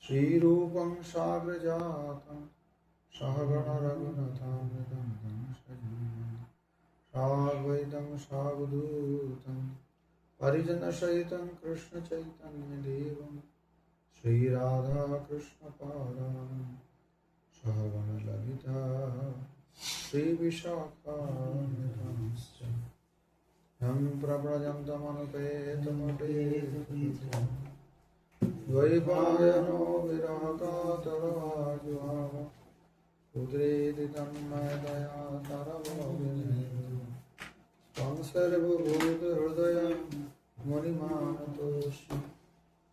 श्रीरूपं साग्रजातं सहगण रघुनाथान्वितं सजीवं साद्वैतं सावधूतं परिजनसहितं कृष्णचैतन्यदेवं श्रीराधाकृष्णपादान् सहगण ललिता श्रीविशाखान्वितांश्च यं प्रव्रजन्तमनुपेतमपेतकृत्यं द्वैपायनो विरहकातरवाजुहाव उद्रेदितं मदया तरवोऽभिनेदु त्वं सर्वभूतहृदयं मुनिमानतोऽस्मि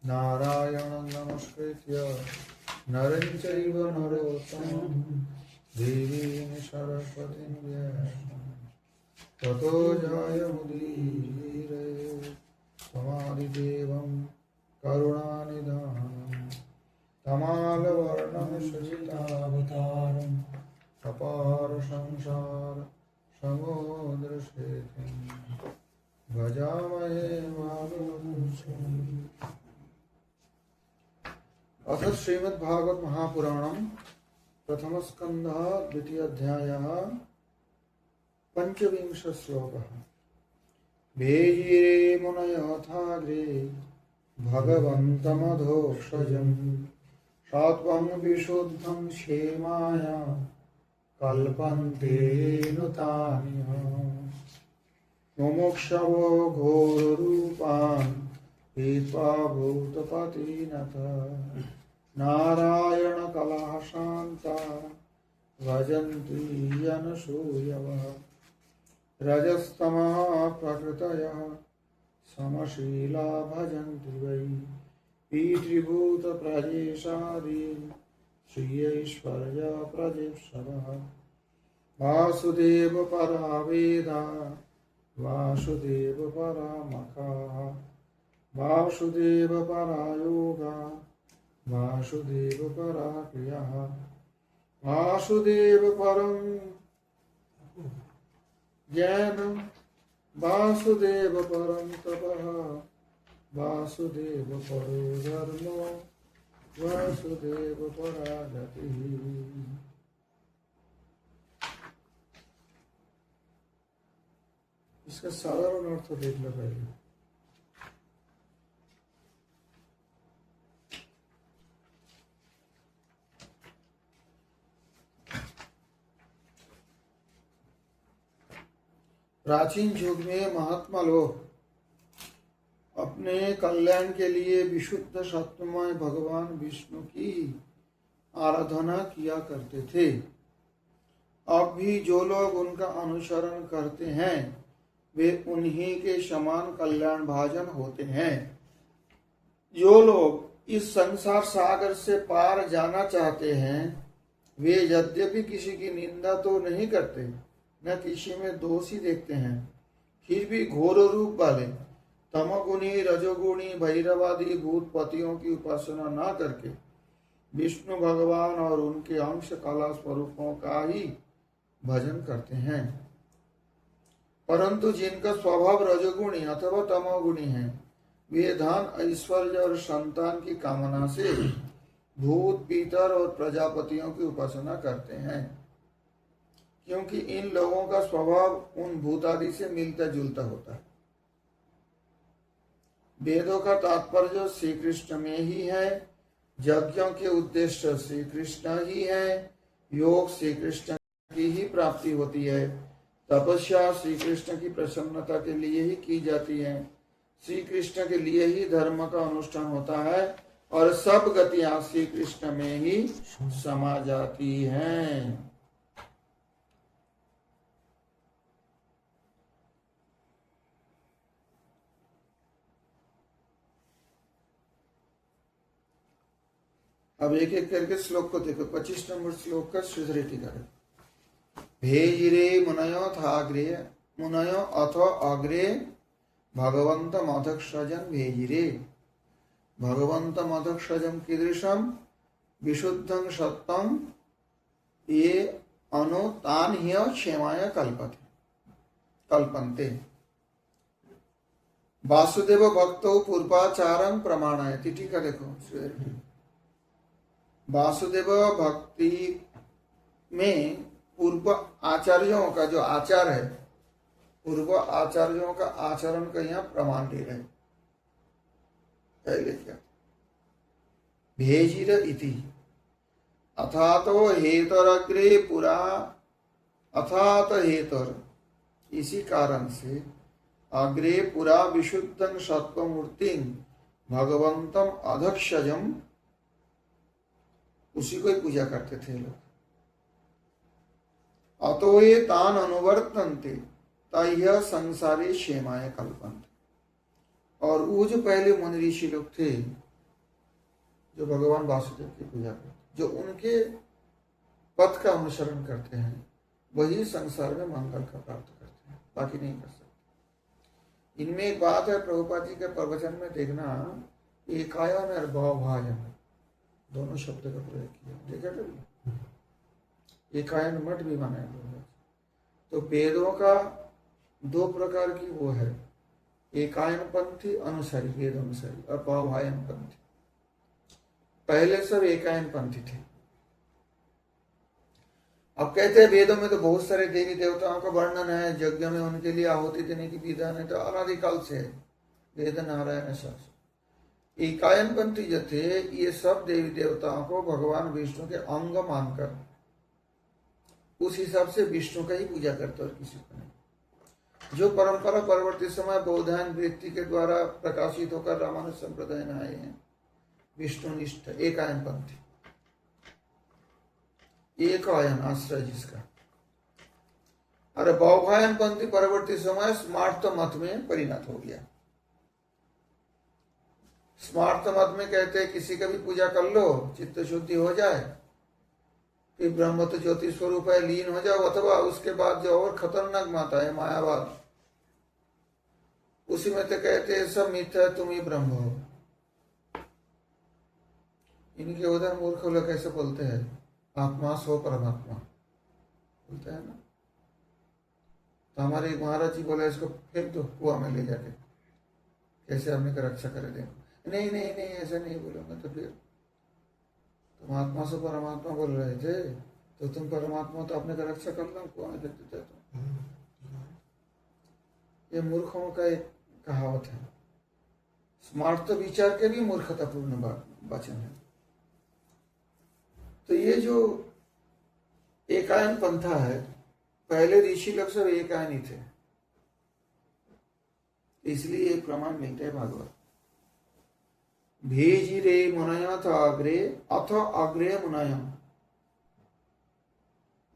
नारायणं नमस्कृत्य नरं चैव नरोत्तमं देवीं सरस्वतीं व्यासं ततो जयमुदीरये त्वमादिदेवं करुणानिधानं तमालवर्णं सचितावतारम् अपार संसार समुद्रसेतुं भजामहे माधवं। अथ श्रीमद्भागवत महापुराणं प्रथम स्कंधः द्वितीय अध्यायः पंचविंश श्लोकः। भेजिरे मुनयोथाग्रे भगवन्तमधोक्षजं सात्वं विशुद्धं क्षेमाय कल्पन्ते नुतान्यः मुमुक्षवो घोररूपान् हित्वा भूतपतिनथ नारायणकलाशान्ता भजन्ति अनसूयवः रजस्तमः प्रकृतयः समशीला भजन्ति वै पीतृभूतप्रजेशादि श्रियैश्वर्य प्रजेशवः वासुदेव परा वेदा वासुदेव परा मखाः वासुदेव परा योगा वासुदेव परा क्रियाः वासुदेव परं ज्ञानं वासुदेव परं तपः वासुदेव परो धर्मो वासुदेव परा गतिः। इसका साधारण अर्थ देख लो पहले। प्राचीन युग में महात्मा लोग अपने कल्याण के लिए विशुद्ध सत्वमय भगवान विष्णु की आराधना किया करते थे। अब भी जो लोग उनका अनुसरण करते हैं वे उन्हीं के समान कल्याण भाजन होते हैं। जो लोग इस संसार सागर से पार जाना चाहते हैं वे यद्यपि किसी की निंदा तो नहीं करते न किसी में दोष ही देखते हैं, फिर भी घोर रूप वाले तमोगुणी रजोगुणी भैरवादी भूतपतियों की उपासना न करके विष्णु भगवान और उनके अंश कला स्वरूपों का ही भजन करते हैं। परंतु जिनका स्वभाव रजोगुणी अथवा तमोगुणी है वे धन ऐश्वर्य और संतान की कामना से भूत पीतर और प्रजापतियों की उपासना करते हैं, क्योंकि इन लोगों का स्वभाव उन भूतादि से मिलता जुलता होता है। वेदों का तात्पर्य श्री कृष्ण में ही है, यज्ञों के उद्देश्य श्री कृष्ण ही है, योग श्री कृष्ण की ही प्राप्ति होती है, तपस्या श्री कृष्ण की प्रसन्नता के लिए ही की जाती है, श्री कृष्ण के लिए ही धर्म का अनुष्ठान होता है और सब गतियां श्री कृष्ण में ही समा जाती हैं। अब एक एक करके श्लोक को देखो। 25 नंबर श्लोक का श्रीधरी टीका है। भेजिरे मुनयो थाग्रे मुनयो अथो अग्रे भगवंत मधक्षजन भेजिरे। भगवंत मधक्षजम कीदृशम विशुद्धं सत्तं ये अनुतान ह्य क्षेमाय कल्पन्ते। वासुदेव भक्तौ पूर्वाचारं प्रमाणयति। टीका देखो। वासुदेव भक्ति में पूर्व आचार्यों का जो आचार है, पूर्व आचार्यों का आचरण का यहाँ प्रमाण ले रहे। पहले क्या भेजिर इति अथातो हेतरग्रे पुरा, अथात हेतर, इसी कारण से अग्रे पुरा विशुद्धं सत्वमूर्तिं भगवंतम अधक्षजम, उसी को ही पूजा करते थे लोग। अतो ये तान अनुवर्तन्ते तह्य संसारे क्षेमाय कल्पन्ते। और वो जो पहले मुनि ऋषि लोग थे जो भगवान वासुदेव की पूजा करते, जो उनके पथ का अनुसरण करते हैं, वही संसार में मंगल का प्राप्त करते हैं, बाकी नहीं कर सकते। इनमें एक बात है, प्रभुपाद जी के प्रवचन में देखना, एकायन और बहुभाजन दोनों शब्द का प्रयोग किया, देखा कभी? एकायन मठ भी बनाए लोग। तो वेदों का दो प्रकार की वो है, एकायन पंथी अनुसारी, वेद अनुसारी, और बहुभायन पंथी। पहले सब एकायन पंथी थे। अब कहते हैं वेदों में तो बहुत सारे देवी देवताओं का वर्णन है, यज्ञ में उनके लिए आहुति देने की विधान है, तो अनादिकाल से है, वेद नारायण शास्त्र। एकायन पंथी जो थे, ये सब देवी देवताओं को भगवान विष्णु के अंग मानकर उस हिसाब से विष्णु का ही पूजा करते और किसी को नहीं। जो परंपरा परवर्ती समय बौद्धायन वृत्ति के द्वारा प्रकाशित होकर रामानुज संप्रदाय में आए हैं, विष्णुनिष्ठ एकायन पंथी, एकायन आश्रय जिसका। अरे बहुभायन पंथी परवर्ती समय स्मार्त मत में परिणत हो गया। स्मार्त मत में कहते हैं किसी का भी पूजा कर लो, चित्त शुद्धि हो जाए, फिर ब्रह्म तो ज्योति स्वरूप है, लीन हो जाओ, अथवा उसके बाद जो और खतरनाक माता है मायावाद, उसी में तो कहते हैं सब मिथ्या है, तुम ही ब्रह्म हो। इनके उधर मूर्ख लोग कैसे बोलते हैं, आत्मा सो परमात्मा बोलते हैं ना। तो हमारे एक महाराज जी बोला इसको फेंक दो कुआं में ले जाके, कैसे हमने का रक्षा करे देंगे। नहीं नहीं नहीं ऐसा नहीं बोलूंगा। तो फिर तुम आत्मा से परमात्मा बोल रहे थे, तो तुम परमात्मा तो अपने का रक्षा करना, कुआं में फेंक देते तुम। ये मूर्खों का एक कहावत है। स्मार्ट विचार के भी मूर्खतापूर्ण वचन है। तो ये जो एकायन पंथा है, पहले ऋषि लोग सब एकायन ही थे, इसलिए एक प्रमाण मिलता है भागवत। भेजिरे मुनयथ अग्रे अथ अग्रे मुनयम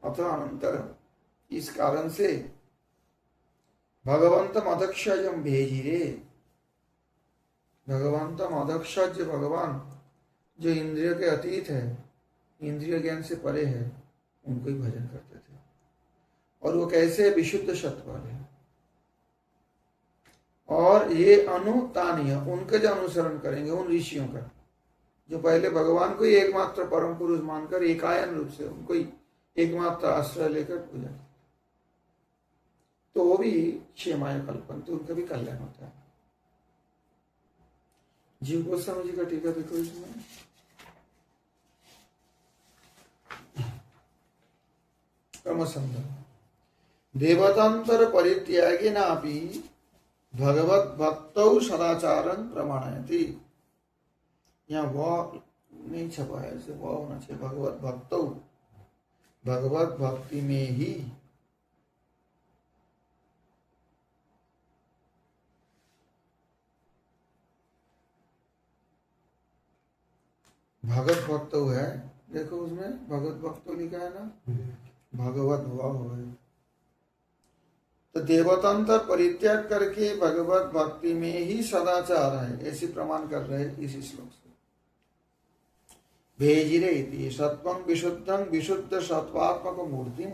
अथ अनंतरम, इस कारण से भगवंतम अधक्षजम भेजिरे, भगवंतम अधक्षज, भगवान जो इंद्रियों के अतीत है, इंद्रिय ज्ञान से परे है, उनको ही भजन करते थे। और वो कैसे विशुद्ध सत्व वाले, और ये अनुतानीय, उनके जो अनुसरण करेंगे उन ऋषियों का, जो पहले भगवान को ही एकमात्र परम पुरुष मानकर एकायन रूप से उनको ही एकमात्र आश्रय लेकर पूजा, तो वो भी क्षेमाय कल्पन, तो उनका भी कल्याण होता है। जीव गोस्वामी जी का टीका देखो इसमें, देवतांतर परित्यागी नापि भगवत भक्तौ सदाचारं प्रमाणयति। यहाँ वह नहीं छपा है, ऐसे वह होना चाहिए, भगवत भक्तौ, भगवत भक्ति में ही भगवत भक्तौ है। देखो उसमें भगवत भक्तौ लिखा है ना, भगवत भाव है। तो देवतांतर परित्याग करके भगवत भक्ति में ही सदाचार है, ऐसे प्रमाण कर रहे इसी श्लोक से। भेजिरे इति सत्वं विशुद्धं विशुद्ध सत्वात्मक मूर्ति,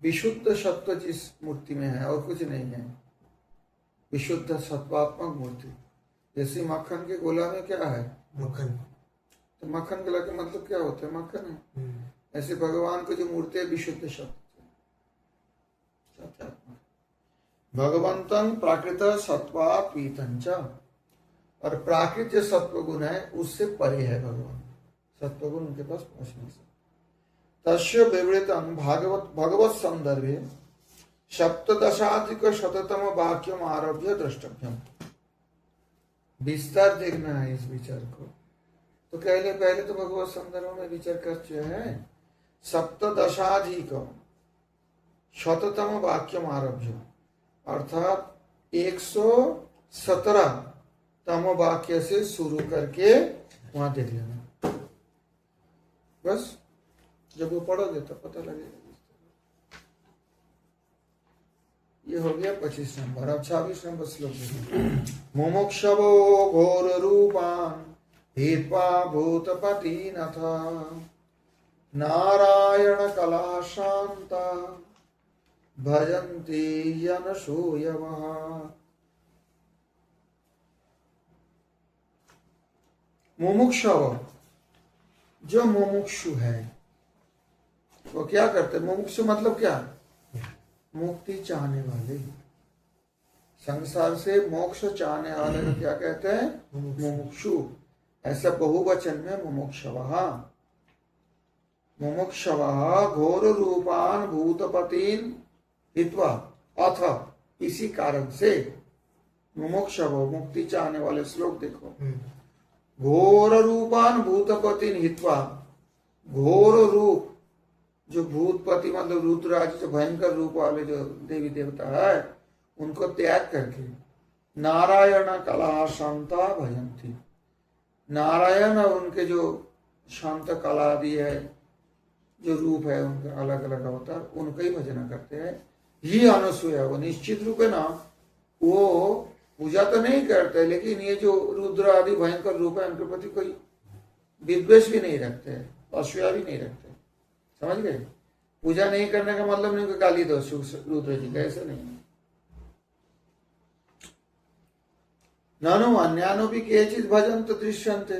विशुद्ध सत्व जिस मूर्ति में है और कुछ नहीं है, विशुद्ध सत्वात्मक मूर्ति। जैसे मक्खन के गोला में क्या है, मक्खन, तो मक्खन गोला का मतलब क्या होता है, मक्खन है। ऐसे भगवान को जो मूर्ति है विशुद्ध सत्व, भगवंतं प्राकृत सत्वापीतंच, और प्राकृत जो सत्व गुण है उससे परे है भगवान, सत्वगुण उनके पास पहुंच नहीं सकते। तस्य विवृतम भगवत संदर्भे सप्तदशाधिक शततम वाक्यम आरभ्य द्रष्टव्यम। विस्तार देखना है इस विचार को। तो पहले तो भगवत संदर्भ में विचार कर चुके हैं। सप्तदशाधिक शततम वाक्यम आरभ्य अर्थात 117 तम वाक्य से शुरू करके वहां देख लेना। बस जब वो पढ़ोगे तो पता लगेगा। ये हो गया 25 नंबर। अब 26 नंबर श्लोक। मुमुक्षवो घोर रूपान हित्वा भूतपति नथ नारायण कला शांता भजन्ति यनसूयवः। मुमुक्षव, जो मुमुक्षु है वो क्या करते? मुमुक्षु मतलब क्या? मुक्ति चाहने वाले, संसार से मोक्ष चाहने वाले को क्या कहते हैं? मुमुक्षु। ऐसा बहुवचन में मुमुक्षवः। मुमुक्षवः घोर रूपान भूतपतीन हित्वा, अथ इसी कारण से मुमुक्षव मुक्ति चाहने वाले। श्लोक देखो। घोर रूपान भूतपतीन हित्वा, घोर रूप जो भूतपति मतलब रुद्राज, जो भयंकर रूप वाले जो देवी देवता है, उनको त्याग करके नारायण कला शांता भजन्ति। नारायण और उनके जो शांत कला आदि है, जो रूप है उनका अलग अलग अवतार, उनका ही भजन करते हैं। ये अनुसूया, वो निश्चित रूप है ना, वो पूजा तो नहीं करते, लेकिन ये जो रुद्र आदि भयंकर रूप है उनके प्रति कोई विद्वेष भी नहीं रखते, असूया भी नहीं रखते। समझ गए? पूजा नहीं करने का मतलब नहीं कि गाली दो रुद्र जी का, ऐसा नहीं। नानो अन्यानो भी केचित भजन तो दृश्यन्ते।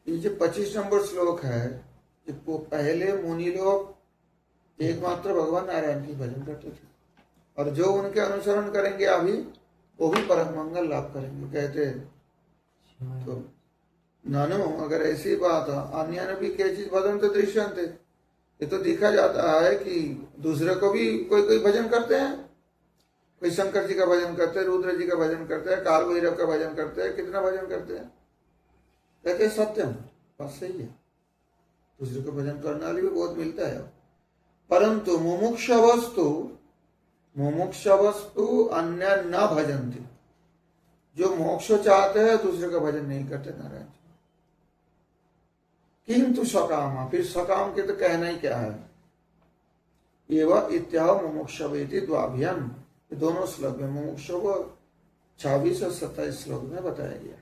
ये जो 25 नंबर श्लोक है, जो पहले मुनि लोग एकमात्र भगवान नारायण की भजन करते थे, और जो उनके अनुसरण करेंगे अभी वो भी परम मंगल लाभ करेंगे, कहते। तो नानो, अगर ऐसी बात है, अन्य भी क्या चीज भजन तो दृश्यंत, ये तो देखा जाता है कि दूसरे को भी कोई कोई भजन करते हैं। कोई शंकर जी का भजन करते हैं, रुद्र जी का भजन करते हैं, काल भैरव का भजन करते हैं, कितना भजन करते हैं। कहते सत्यम, बात सही है, दूसरे को भजन करने वाले भी बहुत मिलता है। परंतु मुमुक्षवस्तु अन्य न भजन्ति, जो मोक्ष चाहते हैं दूसरे का भजन नहीं करते नारायण जी। किंतु सकाम, फिर सकाम के तो कहना ही क्या है। एवं इत्याह मुमुक्षवेति द्वाभ्याम, ये दोनों श्लोक में मुमुक्षव 26 और 27 श्लोक में बताया गया।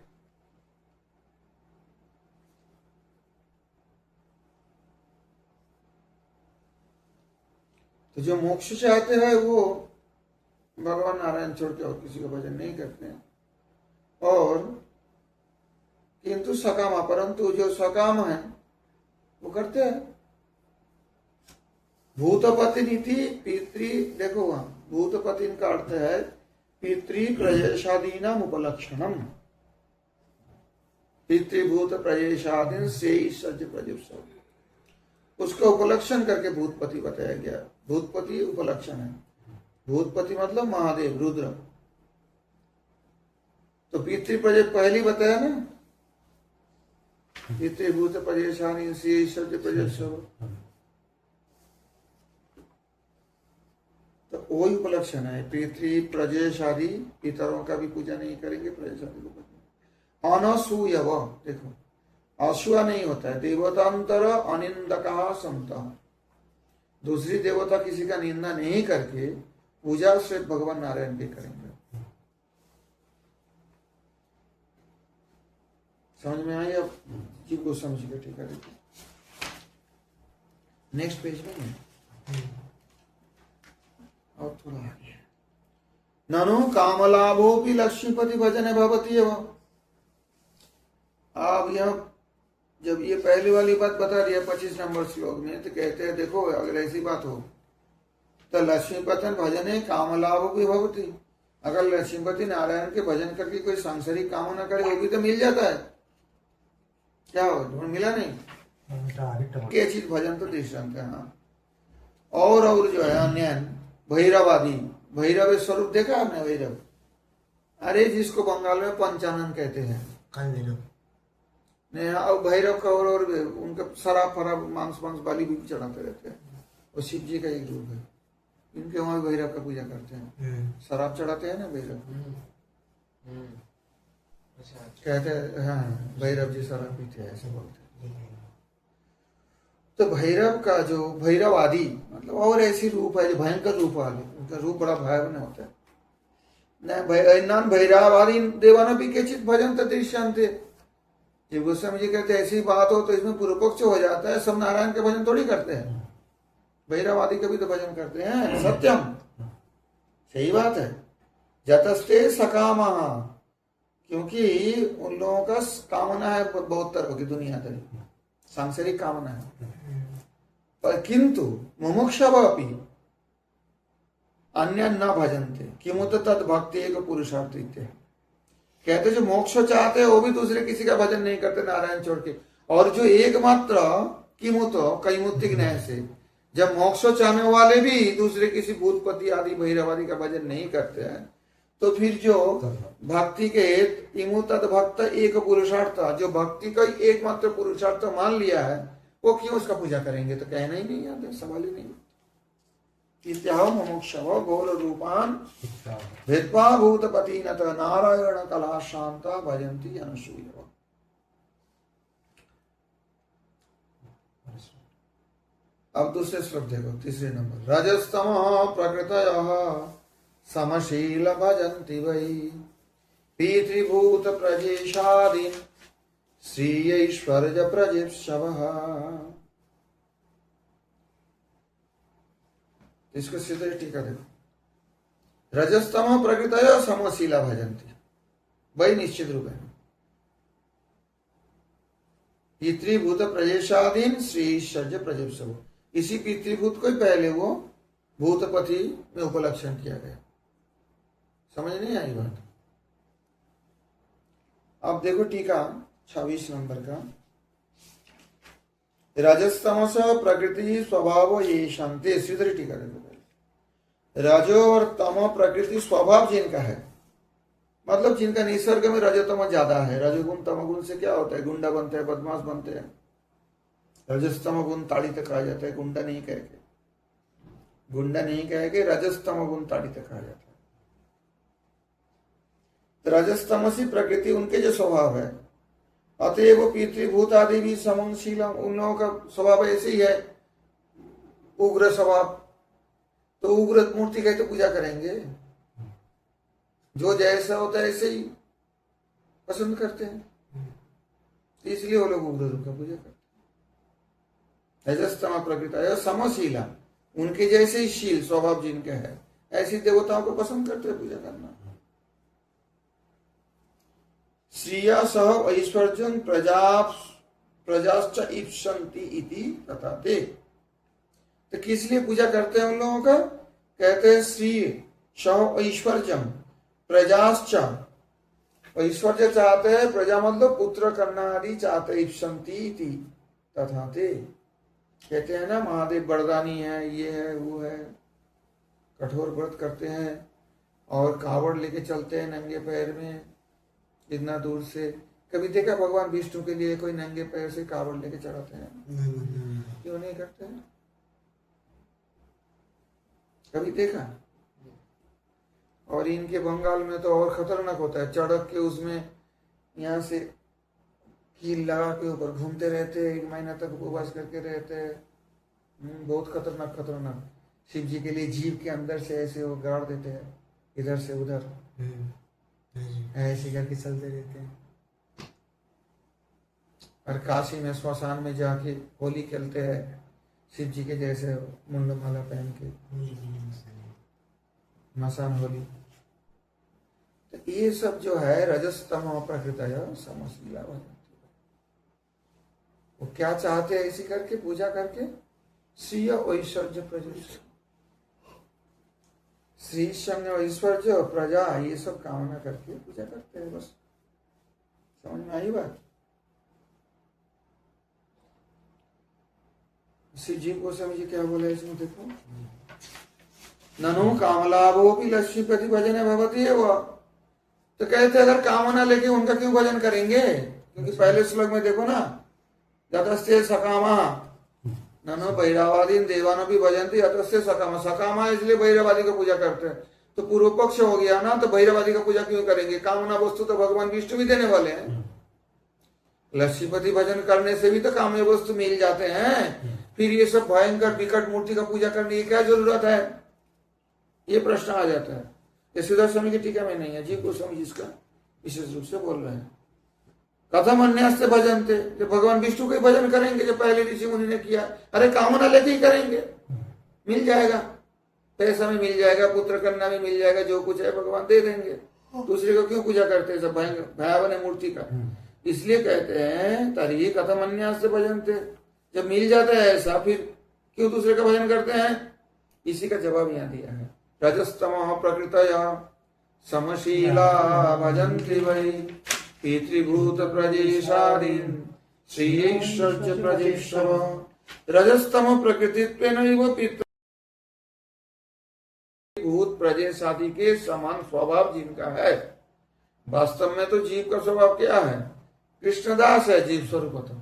तो जो मोक्ष चाहते हैं वो भगवान नारायण छोड़ के और किसी का भजन नहीं करते हैं। और किंतु सकाम, परंतु जो सकाम है वो करते हैं। भूतपति नीति पितृ, देखो वहां भूतपति का अर्थ है पितृ प्रजेशादीनाम उपलक्षणम। पितृभूत प्रजेशादीन से सज्ज प्रजुषव, उसका उपलक्षण करके भूतपति बताया गया। भूतपति उपलक्षण है। भूतपति मतलब महादेव रुद्र। तो पितृ प्रजे पहली बताया ना, पितृभूत प्रजेशादीन से सज्ज प्रजुषव, तो वही उपलक्षण है। पितृ प्रजेश आदि पितरों का भी पूजा नहीं करेंगे, प्रजेश आदि को। अनसूयव, देखो असूया नहीं होता है। देवतांतर अनिंदका संता, दूसरी देवता किसी का निंदा नहीं करके पूजा सिर्फ भगवान नारायण की करेंगे। समझ में आई? अब जी को समझिए, ठीक है। नेक्स्ट पेज में और थोड़ा आगे, ननु कामलाभो भी लक्ष्मीपति भजन भवती है। अब यह जब ये पहली वाली बात बता दिया 25 नंबर श्लोक में, तो कहते हैं देखो अगर ऐसी बात हो तो लक्ष्मीपतन भजन कामलाभ भी भवती। अगर लक्ष्मीपति नारायण के भजन करके कोई सांसारिक कामना करे वो भी तो मिल जाता है। क्या हो ढूंढ मिला नहीं? ये चीज भजन तो दृष्टांत है। हाँ, और जो है अन्य भैरवादी, भैरव स्वरूप देखा आपने? भैरव, अरे जिसको बंगाल में पंचानन कहते हैं, नहीं अब भैरव का और उनका शराब फराब मांस मांस बाली भी चढ़ाते रहते हैं। वो शिव जी का एक रूप है। इनके वहां भी भैरव का पूजा करते हैं, शराब चढ़ाते हैं ना भैरव। कहते हैं हाँ भैरव जी शराब पीते हैं, ऐसे बोलते हैं। तो भैरव का जो भैरव आदि मतलब और ऐसी रूप है जो भयंकर रूप वाले, उनका रूप बड़ा भयावह होता है। न भैरवादी देवानपि केचित् भजन्ते दृश्यन्ते। जब गोस्वामी जी कहते ऐसी बात हो तो इसमें पूर्व पक्ष हो जाता है, सब नारायण के भजन थोड़ी करते हैं, भैरवादी का भी तो भजन करते हैं। सत्यम, सही बात है। जतस्ते सकामा, क्योंकि उन लोगों का कामना है बहुत तरह की, दुनियादारी सांसारिक कामना है। पर किंतु मुमुक्षवपि अन्य न भजनते किमुत तद भक्ति एक पुरुषार्थ। कहते जो मोक्ष चाहते हैं वो भी दूसरे किसी का भजन नहीं करते नारायण छोड़ के। और जो एकमात्र किमुत कैमुत्तिक न्याय से, जब मोक्ष चाहने वाले भी दूसरे किसी भूतपति आदि भैरवादी का भजन नहीं करते हैं, तो फिर जो भक्ति के इमु तद भक्त एक पुरुषार्थ, जो भक्ति का एकमात्र पुरुषार्थ मान लिया है, वो क्यों उसका पूजा करेंगे? तो कहना ही नहीं आते, सवाल ही नहीं। इत्याह मुमुक्षव गोल रूपान भेदवा भूतपति नत नारायण कला शांता भजंती अनुसूय। अब दूसरे श्लोक देखो, तीसरे नंबर। रजस्तम प्रकृतयः समशील भजन्ति वै पितृभूत प्रजेशादीन श्रीयैश्वर्य प्रजेशवः। इसको सीधे टीका देखो। रजस्तम प्रकृतय समशीला भजन्ति, वही निश्चित रूप है। पितृभूत प्रजेशादीन श्री ईश्वर्य प्रजेशवः, इसी पितृभूत को पहले वो भूतपति में उपलक्षण किया गया। समझ नहीं आई बात? अब देखो टीका 26 नंबर का। रजस्तमस प्रकृति स्वभाव ये शांति, सीधे टीका देखो। रजो और तमो प्रकृति स्वभाव जिनका है, मतलब जिनका निसर्ग में रजोतम ज्यादा है। रजोगुण तमोगुण से क्या होता है? गुंडा बनते हैं, बदमाश बनते हैं। रजस्तम गुण ताड़ित कहा जाता है, गुंडा नहीं कह के, गुंडा नहीं कह के रजस्तम गुण ताड़ित कहा जाता है। रजस्तमसी प्रकृति उनके जो स्वभाव है, अतएव पितृभूत आदि भी समशील, उन लोगों का स्वभाव ऐसे ही है, उग्र स्वभाव। तो उग्र मूर्ति का तो पूजा करेंगे, जो जैसा होता है ऐसे ही पसंद करते हैं, इसलिए वो लोग उग्र रूप का पूजा करते हैं। रजस्तम प्रकृति समशीला, उनके जैसे ही शील स्वभाव जिनके है, ऐसी देवताओं को पसंद करते हैं पूजा करना। श्रिया सह ऐश्वर्यं प्रजाश्च ईप्सन्ति इति तथा ते। तो किस लिए पूजा करते हैं उन लोगों का? कहते हैं श्री सह ऐश्वर्यं प्रजाश्च, ऐश्वर्य चाहते हैं, प्रजा मतलब पुत्र करना आदि चाहते, ईप्सन्ति इति तथा ते। कहते हैं ना महादेव वरदानी है, ये है वो है, कठोर व्रत करते हैं और कावड़ लेके चलते हैं नंगे पैर में इतना दूर से। कभी देखा भगवान विष्णु के लिए कोई नंगे पैर से कावड़ लेके चढ़ाते हैं? क्यों नहीं करते हैं? कभी देखा? और इनके बंगाल में तो और खतरनाक होता है, चढ़क के उसमें यहाँ से कील लगा के ऊपर घूमते रहते, 1 महीना तक उपवास करके रहते हैं। बहुत खतरनाक खतरनाक। शिव जी के लिए जीव के अंदर से ऐसे वो गाड़ देते हैं, इधर से उधर ऐसे करके चलते रहते हैं। और काशी में श्मशान में जाके होली खेलते हैं, शिव जी के जैसे मुंड माला पहन के मसान होली। तो ये सब जो है रजस्तम प्रकृति समशीला भजन्ति। वो क्या चाहते हैं? इसी करके पूजा करके श्री ऐश्वर्य प्रजा, श्री ऐश्वर्य प्रजा, ये सब कामना करके पूजा करते हैं। बस समझ में आई बात? श्री जीव गोस्वामी जी क्या बोले इसमें देखो, ननु कामलाभोपि लक्ष्मीपति भजन भवती है वो। तो कहते अगर कामना लेके उनका क्यों भजन करेंगे, क्योंकि पहले श्लोक में देखो ना, यतस्ते सकामा ननु भैरवादी देवानो भी भजनती यतस्ते सकामा, सकामा इसलिए भैरवादी का पूजा करते हैं। तो पूर्व पक्ष हो गया ना, तो भैरवादी का पूजा क्यों करेंगे, कामना वस्तु तो भगवान विष्णु भी देने वाले हैं। लक्ष्मीपति भजन करने से भी तो काम्य वस्तु मिल जाते हैं, फिर ये सब भयंकर विकट मूर्ति का पूजा करने की क्या जरूरत है, ये प्रश्न आ जाता है। ये सुधा स्वामी की टीका में नहीं है, जीव गोस्वामी जिसका विशेष रूप से बोल रहे हैं। कथम अन्यास्ते भजन थे, जो भगवान विष्णु के भजन करेंगे जो पहले ऋषि मुनि ने किया, अरे कामना लेके ही करेंगे, मिल जाएगा, पैसा में मिल जाएगा, पुत्र कन्या में मिल जाएगा, जो कुछ है भगवान दे देंगे, दूसरे को क्यों पूजा करते हैं सब भयावन मूर्ति का। इसलिए कहते हैं तरी कथम अन्यास्ते भजन थे, जब मिल जाता है ऐसा फिर क्यों दूसरे का भजन करते हैं। इसी का जवाब यहाँ दिया है, रजस्तमः प्रकृतया समशीला भजन्ति वै पितृभूत प्रजेशादीन् श्रीयैश्वर्य प्रजेशव। रजस्तम प्रकृतित्वेनैव पितृभूत प्रजेशादि के समान स्वभाव जिनका है। वास्तव में तो जीव का स्वभाव क्या है, कृष्णदास है जीव स्वरूप तो,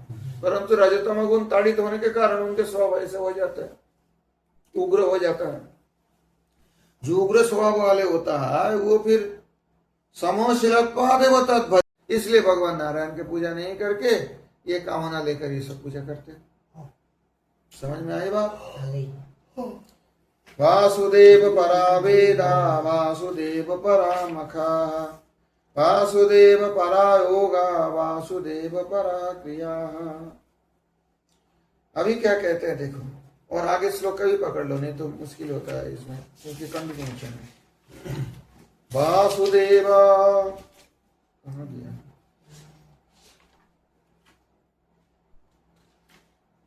परंतु रजतम गुण ताड़ित होने के कारण उनके स्वभाव ऐसे हो जाता है, उग्र हो जाता है। जो उग्र स्वभाव वाले होता है वो फिर समोशिलत्वाद एव तद्भज, इसलिए भगवान नारायण की पूजा नहीं करके ये कामना लेकर ये सब पूजा करते। समझ में आई बात। वासुदेव परा वेदा वासुदेव परा मखा वासुदेव परा योगा वासुदेव परा क्रिया। अभी क्या कहते हैं देखो, और आगे श्लोक का भी पकड़ लो, नहीं तो मुश्किल होता है इसमें, क्योंकि कंटिन्यूशन है। वासुदेव कहाँ दिया,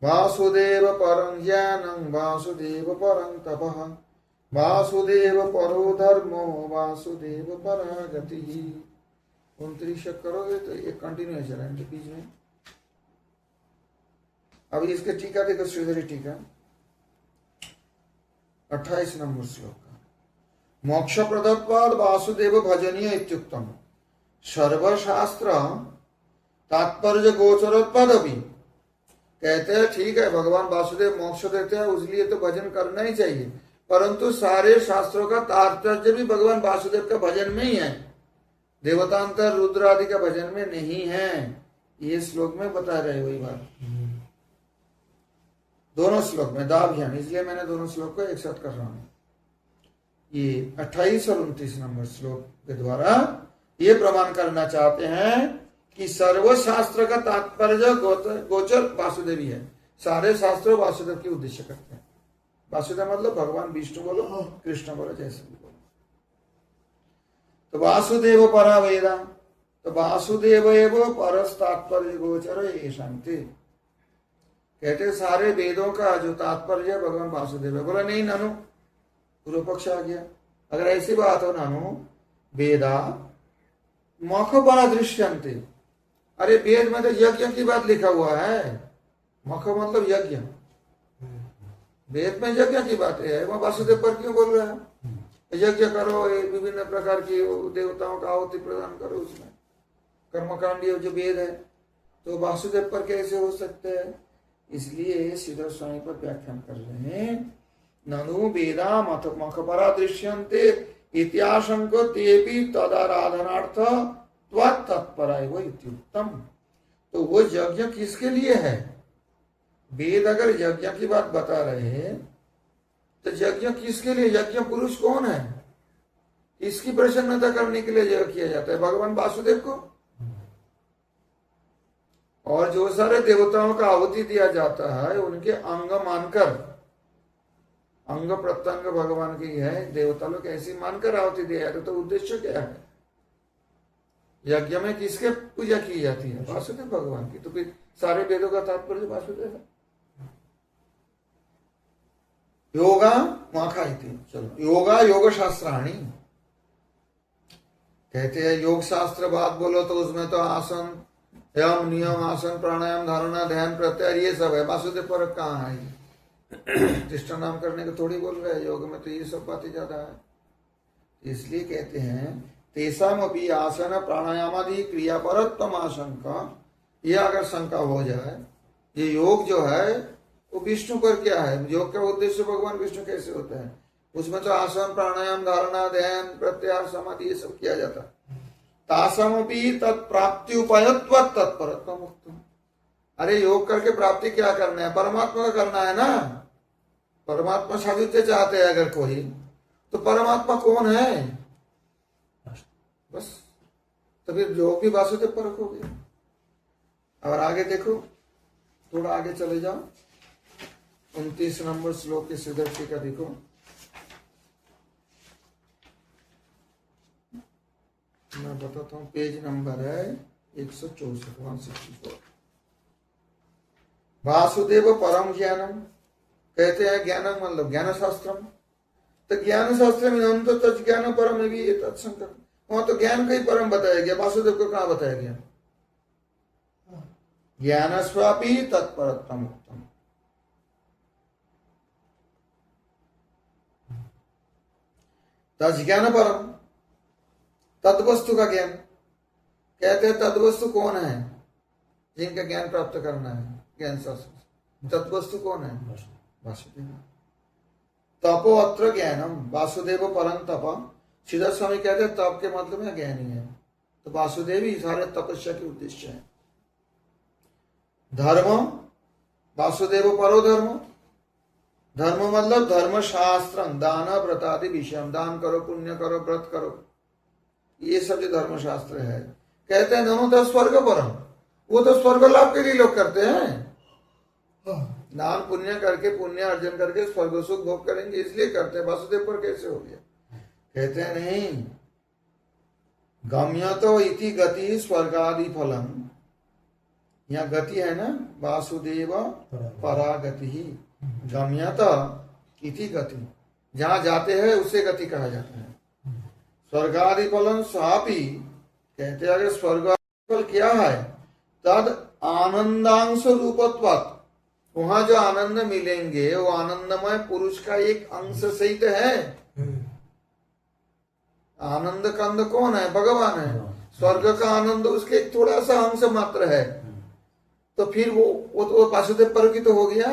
वासुदेव परं ज्ञानं वासुदेव परं तपः वासुदेव परो धर्मो वासुदेव परा गतिः। 29 करोगे तो ये कंटिन्यूएशन है इनके बीच में। अब इसके टीका देखो, श्रीधरी टीका 28 नंबर श्लोक का, मोक्ष प्रदत्वाद वासुदेव भजनीय इत्युक्तम सर्वशास्त्र तात्पर्य गोचरोत्पादपि। कहते हैं ठीक है भगवान वासुदेव मोक्ष देते हैं, उसलिए तो भजन करना ही चाहिए, परंतु सारे शास्त्रों का तात्पर्य भी भगवान वासुदेव का भजन में ही है, देवतांतर रुद्र आदि का भजन में नहीं है। ये श्लोक में बता रहे वही बात, दोनों श्लोक में दाभ्याम, इसलिए मैंने दोनों श्लोक को एक साथ कर रहा हूं। ये 28 और 29 नंबर श्लोक के द्वारा ये प्रमाण करना चाहते हैं कि सर्वशास्त्र का तात्पर्य गोचर वासुदेव ही है, सारे शास्त्र वासुदेव की उद्देश्य करते हैं। वासुदेव मतलब भगवान विष्णु बोलो कृष्ण बोलो जैसे भी बोलो। तो वासुदेव परा वेदा, तो वासुदेव एवं परस तात्पर्य गोचर ये शांति। कहते सारे वेदों का जो तात्पर्य भगवान वासुदेव है। बोला नहीं नानू, पूर्व पक्ष आ गया, अगर ऐसी बात हो नानू वेदा मख बड़ा दृश्यंते, अरे वेद में तो यज्ञ की बात लिखा हुआ है, मख मतलब यज्ञ, वेद में यज्ञ की बात है, वह वासुदेव पर क्यों बोल रहा है, यज्ञ करो, विभिन्न प्रकार की देवताओं का आहुति प्रदान करो, उसमें कर्मकांडीय जो वेद है, तो वासुदेव पर कैसे हो सकते हैं। इसलिए श्रीधर स्वामी पर व्याख्यान कर रहे हैं, ननु वेदा मखपरा दृश्यन्ते इत्याशंको तेपि तदाराधनार्थ तत्परा वो इत्युक्तम। तो वो यज्ञ किसके लिए है, वेद अगर यज्ञ की बात बता रहे हैं तो यज्ञ किसके लिए, यज्ञ पुरुष कौन है, इसकी प्रसन्नता करने के लिए यज्ञ किया जाता है, भगवान वासुदेव को। और जो सारे देवताओं का आहुति दिया जाता है उनके अंग मानकर, अंग प्रत्यंग भगवान की है, देवता लोग ऐसी मानकर आहुति दिया जाता है। तो उद्देश्य क्या है, यज्ञ में किसके पूजा की जाती है, वासुदेव भगवान की। तो फिर सारे वेदों का तात्पर्य वासुदेव है। योगा माखा थी, चलो योगा योग शास्त्राणी, कहते हैं योग शास्त्र बात बोलो तो उसमें तो आसन यम नियम आसन प्राणायाम धारणा ध्यान प्रत्याहार ये सब है, वासुदेव पर कहाँ है। प्रतिष्ठा नाम करने को थोड़ी बोल रहे हैं, योग में तो ये सब बातें ज्यादा है। इसलिए कहते हैं तेसाम अपनी आसन प्राणायामादि क्रिया परत्तम आशंका, ये अगर शंका हो जाए ये योग जो है वो विष्णु पर क्या है, योग का उद्देश्य भगवान विष्णु कैसे होते हैं, उसमें तो आसन प्राणायाम धारणा ध्यान प्रत्याहार समाधि ये सब किया जाता है। तासमपि तत्प्राप्ति उपायत्व तत्परत्व मुक्तम, अरे योग करके प्राप्ति क्या करना है, परमात्मा का करना है ना, परमात्मा साजुत्य चाहते हैं अगर कोई, तो परमात्मा कौन है, बस, तो फिर योग भी वासुदेव परक हो गया। और आगे देखो, थोड़ा आगे चले जाओ, 29 नंबर श्लोक के श्रीधर टीका देखो। मैं बताता हूँ, पेज नंबर है 164 164। वासुदेव परम ज्ञानम, कहते हैं ज्ञानम मतलब ज्ञान शास्त्रम, तो ज्ञान शास्त्र में तो तत् ज्ञान परम है भी ये तत्संकर, वहां तो ज्ञान का ही परम बताया गया, वासुदेव को कहाँ बताया गया, ज्ञान स्वापी तत्परत्तम उत्तम। तज्ञान परम, तद्वस्तु का ज्ञान, कहते हैं तद्वस्तु कौन है, जिनका ज्ञान प्राप्त करना है, ज्ञान शास्त्र, तद्वस्तु कौन है, वासुदेव। तपो अत्र ज्ञानम, वासुदेव परम तप, सीधा स्वामी कहते हैं तप के मतलब में ज्ञान ही है, तो वासुदेव ही सारे तपस्या के उद्देश्य है। धर्म, वासुदेव परो धर्म, धर्म मतलब धर्म शास्त्र, दान व्रतादि विषय, दान करो पुण्य करो व्रत करो, ये सब जो धर्म शास्त्र है। कहते हैं दोनों तो स्वर्ग परम, वो तो स्वर्ग लाभ के लिए लोग करते हैं, दान पुण्य करके पुण्य अर्जन करके स्वर्ग सुख भोग करेंगे इसलिए करते हैं, वासुदेव पर कैसे हो गया, कहते हैं नहीं, गम्य तो इति गति स्वर्गादि फलम, यहाँ गति है ना, वासुदेव परागति ही, गम्यता इति गति, जहां जाते हैं उसे गति कहा जाता है। स्वर्गादि फलम स्वापी, कहते हैं अगर स्वर्ग फल क्या है, तद आनंदांश रूपत्वात्, वहां जो आनंद मिलेंगे वो आनंदमय पुरुष का एक अंश सहित है। आनंद कंद कौन है, भगवान है, स्वर्ग का आनंद उसके एक थोड़ा सा अंश मात्र है, तो फिर वो तो वासुदेव पर की तो हो गया।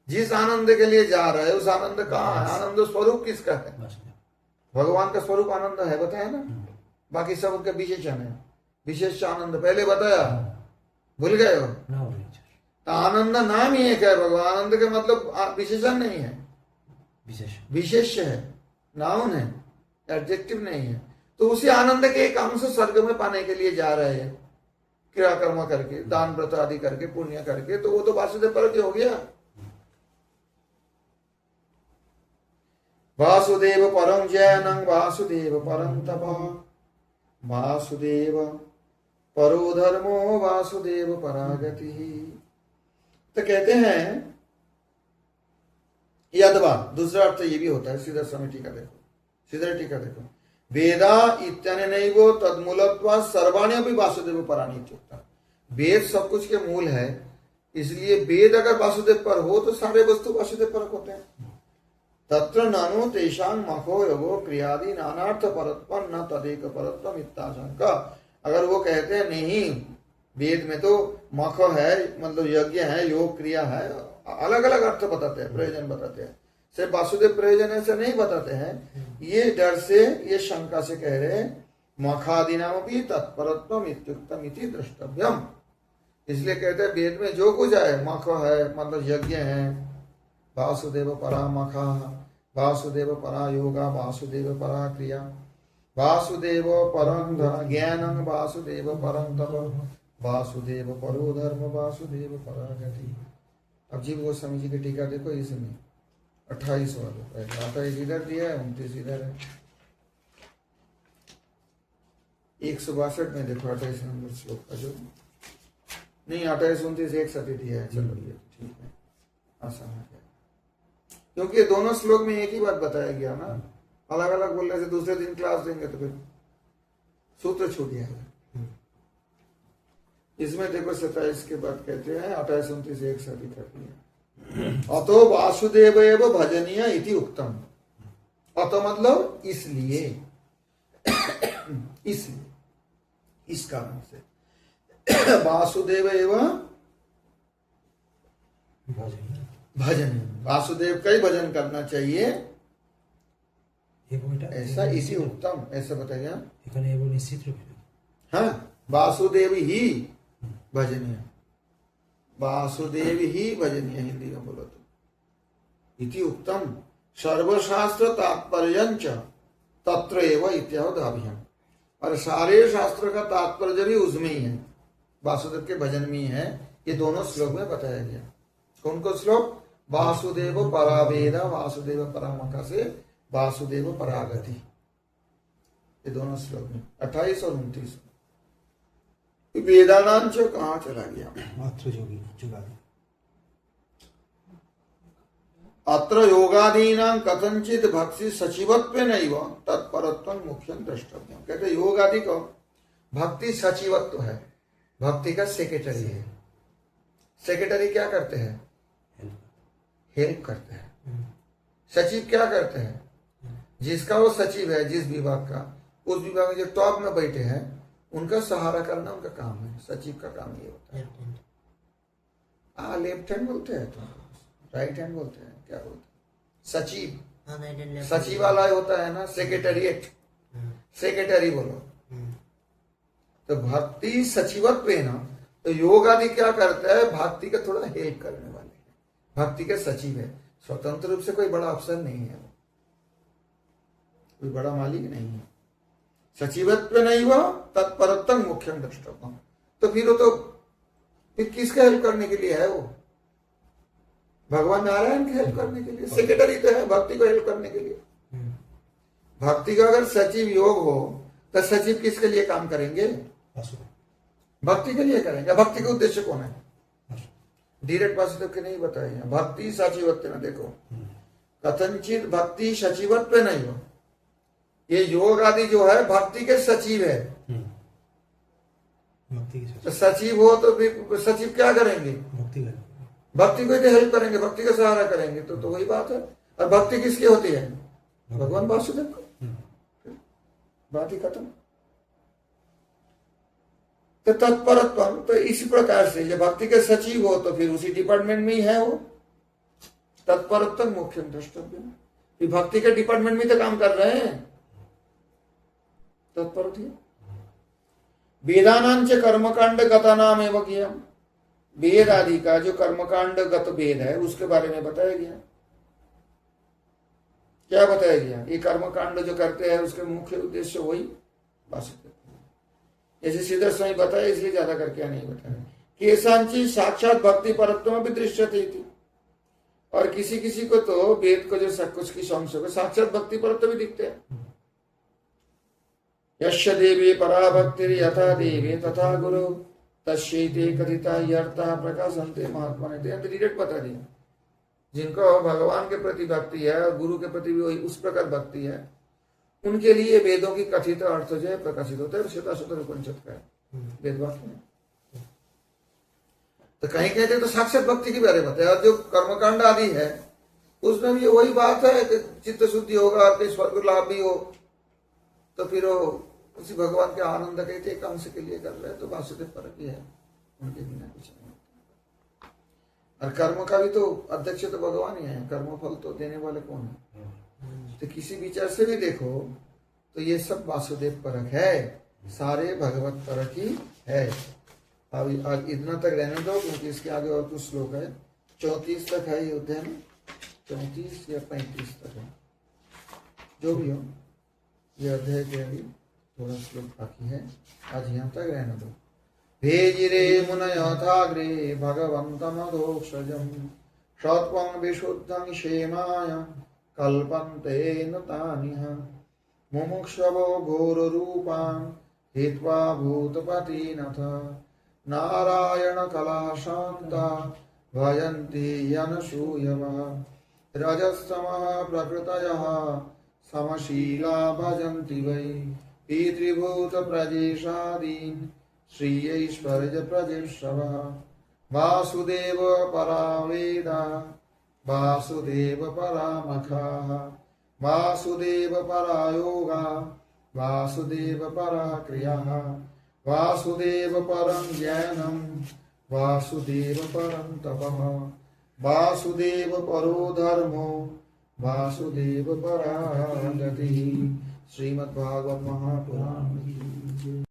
जिस आनंद के लिए जा रहे है उस आनंद कहाँ है, आनंद स्वरूप किसका है, भगवान का स्वरूप आनंद है, बताया ना, बाकी सब उनका विशेषण है, विशेष आनंद पहले बताया, भूल गए हो, तो आनंद नाम ही एक है, भगवान आनंद के मतलब विशेषण नहीं है, विशेष है, नाउन है, एडजेक्टिव नहीं है, तो उसी आनंद के एक अंश स्वर्ग में पाने के लिए जा रहे हैं, क्रिया कर्म करके दान व्रत आदि करके पुण्य करके, तो वो तो वासुदेव पर हो गया। वासुदेव परम जैनं वासुदेव परम तप, वासुदेव परो धर्मो वासुदेव परागति। तो कहते हैं यदवा, दूसरा अर्थ ये भी होता है, सीधा समय टीका देखो, सीधा टीका देखो, वेदा इत्यनेनैव तद्मूलत्वात् सर्वाणि अपि वासुदेव पराणि इत्युक्तम्, वेद सब कुछ के मूल है, इसलिए वेद अगर वासुदेव पर हो तो सारे वस्तु वासुदेव पर होते हैं। तत्र ननु तेषां मखो योगो क्रियादि नानार्थ परत्वं न तदेक परत्वं इत्याशंका, अगर वो कहते हैं नहीं वेद में तो मख है मतलब यज्ञ है, योग क्रिया है, अलग अलग अर्थ बताते हैं, प्रयोजन बताते हैं, सिर्फ वासुदेव प्रयोजन ऐसे नहीं बताते हैं, ये डर से, ये शंका से कह रहे मखादि नाम भी तत्परत्वम इत्युक्तम इति द्रष्टव्यम, इसलिए कहते हैं वेद में जो कुछ है, मख है मतलब यज्ञ है, वासुदेव परा मखा, वासुदेव परा योगा, वासुदेव परा क्रिया, वासुदेव परम ज्ञानं, वासुदेव परम तप, वासुदेव परो धर्म, वासुदेव परागति। अब जीव गोस्वामी जी की टीका देखो, इसमें 28 वाले 28 इधर दिया है, 29 इधर है, 162 में देखो 28 नंबर श्लोक का, जो नहीं 28 29 एक साथ दिया है, चलो ये ठीक है, आसान है, क्योंकि ये दोनों श्लोक में एक ही बात बताया गया ना, अलग अलग बोलने से दूसरे दिन क्लास देंगे तो फिर सूत्र छूट जाएगा। इसमें देखो 27 के बाद कहते हैं 28 29 एक साथ ही कर दिया। अतो वासुदेव एव भजनीय इति उक्तम। अतो मतलब इसलिए, इसलिए, इस कारण से वासुदेव एव भजनीय, वासुदेव का ही भजन करना चाहिए, ऐसा इसी उत्तम, ऐसा बताया। हाँ, वासुदेव ही भजनीय, वासुदेव ही भजनीय, हिंदी में बोलो तो इति उत्तम सर्वशास्त्र तात्पर्यंच तत्र एव इत्यादि। और सारे शास्त्र का तात्पर्य भी उसमें ही है, वासुदेव के भजन में ही है। ये दोनों श्लोक में बताया गया। कौन कौन श्लोक? वासुदेव परावेद, वासुदेव परामका से वासुदेव परागति, ये दोनों श्लोक में 28 और 29। वेदानांच कहाँ चला गया? अत्र योगादीनां कथंचित भक्ति सचिवत्वेनैव तत्परत्वं मुख्यं द्रष्टव्यम्। कहते योगादि को भक्ति सचिवत्व है, भक्ति का सेक्रेटरी है। सेक्रेटरी क्या करते हैं? हेल्प करते हैं। सचिव क्या करते हैं? जिसका वो सचिव है, जिस विभाग का, उस विभाग में जो टॉप में बैठे हैं उनका सहारा करना उनका काम है। सचिव का काम ये होता है। हाँ, लेफ्ट हैंड बोलते हैं तो राइट हैंड बोलते हैं, क्या बोलते हैं? सचिव, सचिवालय होता है ना, सेक्रेटरिएट, सेक्रेटरी बोलो। तो भक्ति सचिवत्व है ना, तो योग आदि क्या करता है? भक्ति का थोड़ा हेल्प करने वाले, भक्ति के सचिव है। स्वतंत्र रूप से कोई बड़ा अफसर नहीं है, कोई बड़ा मालिक नहीं है। सचिवत्व नहीं हुआ तत्परत्वं मुख्यं द्रष्टव्यम्। तो फिर वो तो फिर किसका हेल्प करने के लिए है? वो भगवान नारायण की हेल्प करने के लिए। सेक्रेटरी तो है भक्ति को हेल्प करने के लिए। भक्ति का अगर सचिव योग हो तो सचिव किसके लिए काम करेंगे? भक्ति के लिए करेंगे। भक्ति का उद्देश्य कौन है? डायरेक्ट वासुदेव के नहीं बताया। भक्ति सचिवत्व न, देखो कथनचित भक्ति सचिवत्व नहीं हो, ये योग आदि जो है भक्ति के सचिव है। तो सचिव हो तो फिर सचिव क्या करेंगे? भक्ति को हेल्प करेंगे, भक्ति का सहारा करेंगे। तो वही बात है। और भक्ति किसकी होती है? भगवान वासुदेव को। बात ही खत्म। तो तत्परत्व, तो इसी प्रकार से जब भक्ति के सचिव हो तो फिर उसी डिपार्टमेंट में ही है वो। तत्परत्व मुख्य द्रष्टव्य, भक्ति के डिपार्टमेंट में तो काम कर रहे हैं। तत्पर वेदानांच कर्मकांड गता नाम एवं किया, वेद आदि का जो कर्मकांड गत वेद है उसके बारे में बताया गया। क्या बताया गया? ये कर्मकांड जो करते हैं उसके मुख्य उद्देश्य वही वासुदेव। जैसे सीधा स्वामी बताया, इसलिए ज्यादा करके नहीं बताया। केशांची साक्षात भक्ति परत्व में भी दृश्यते थी, और किसी किसी को तो वेद को जो कुछ की अंश को साक्षात भक्ति परत्व भी दिखते हैं। यश देवी परा भक्ति यथा देवी तथा गुरु तस्यैते कथिता यर्ता प्रकाशन्ते महात्मा ने डायरेक्ट बता दिया। जिनको भगवान के प्रति भक्ति है और गुरु के प्रति भी उस प्रकार भक्ति है, उनके लिए वेदों की कथित अर्थ जो है प्रकाशित होता है। श्वेताश्वतर उपनिषद का वेद वाक्य में तो कहीं कहते तो साक्षात भक्ति के बारे में बताया। और जो कर्मकांड आदि है उसमें भी वही बात है कि चित्त शुद्धि होगा और स्वर्ग लाभ भी हो, तो फिर वो उसी भगवान के आनंद के एक अंश के लिए कर रहे हैं। तो वासुदेव पर ही है, उनके बिना कुछ नहीं। और कर्म का भी तो अध्यक्ष तो भगवान ही है, कर्म फल तो देने वाले कौन है? तो किसी विचार से भी देखो तो ये सब वासुदेव परक है, सारे भगवत परक ही है। अब इतना तक रहने दो, क्योंकि इसके आगे और कुछ श्लोक है। 34 तक है ये अध्याय में, 34 या 35 तक है, जो भी हो। ये अध्याय के अभी थोड़ा श्लोक बाकी है, आज यहाँ तक रहने दो। भेजिरे मुनयोथाग्रे भगवन्तमधोक्षजं सत्वं विशुद्धं क्षेमाय कल्पन्ते न तानिह मुमुक्षवो घोररूपान् हित्वा भूतपतिनथ नारायण कलाशान्ता भजन्ति यनसूयवः रजस्तमः प्रकृतयः समशीला भजन्ति वै पितृभूत प्रजेशादीन् श्रीयैश्वर्य प्रजेशवः वासुदेव परावेदा वासुदेव परामखाः वासुदेव परा योगा वासुदेव परा क्रियाः वासुदेव परं ज्ञानं वासुदेव परं तपः वासुदेव परो धर्मो वासुदेव परा गतिः। श्रीमद्भागवत महापुराण की जय।